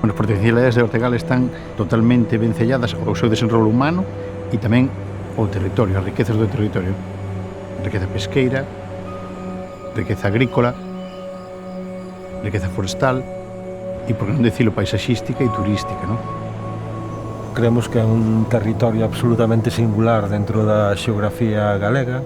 As potencialidades de Ortegal están totalmente vencelladas ao seu desenrolo humano e tamén ao territorio, as riquezas do territorio. Riqueza pesqueira, riqueza agrícola, riqueza forestal e, por que non dicilo, paisaxística e turística, non? Creemos que é un territorio absolutamente singular dentro da xeografía galega.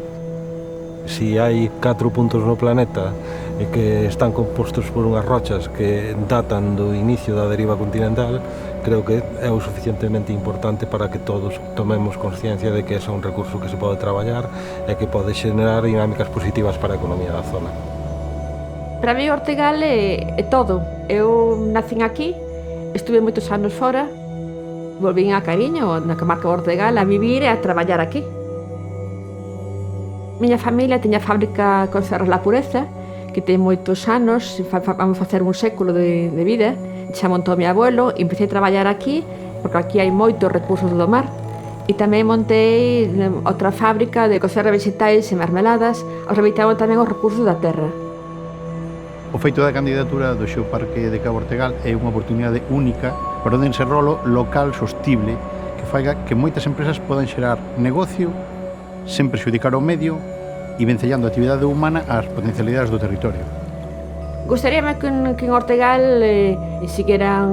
Si hai 4 puntos no planeta e que están compostos por unhas rochas que datan do inicio da deriva continental, creo que é o suficientemente importante para que todos tomemos consciencia de que é un recurso que se pode traballar e que pode xenerar dinámicas positivas para a economía da zona. Para mí Ortegal é todo. Eu nacín aquí, estuve moitos anos fora, volvín a Cariño, na comarca de Ortegal, a vivir e a traballar aquí. Miña familia tiña fábrica con Cerros La Pureza, que ten moitos anos, vamos facer un século de vida. Xa montou mi abuelo e empecé a traballar aquí, porque aquí hai moitos recursos do mar. E tamén montei outra fábrica de conserva vegetais e mermeladas, aproveitando tamén os recursos da terra. O feito da candidatura do Xeoparque de Cabo Ortegal é unha oportunidade única para un desenrolo local sostible que faiga que moitas empresas podan xerar negocio sen prexudicar o medio e vencellando a actividade humana ás potencialidades do territorio. Gustaríame que en Ortegal sigueran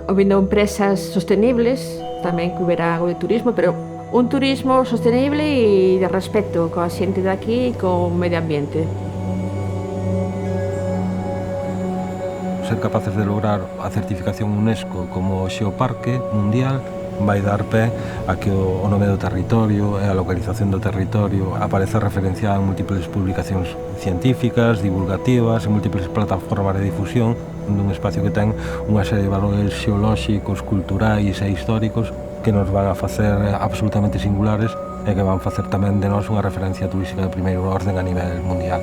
habiendo empresas sostenibles, tamén que hubiera algo de turismo, pero un turismo sostenible e de respeto coa xente de aquí e co medio ambiente. Ser capaces de lograr a certificación UNESCO como xeoparque mundial vai dar pé a que o nome do territorio e a localización do territorio apareza referenciada en múltiples publicacións científicas, divulgativas, en múltiples plataformas de difusión dun espacio que ten unha serie de valores xeolóxicos, culturais e históricos que nos van a facer absolutamente singulares e que van facer tamén de nós unha referencia turística de primeiro orden a nivel mundial.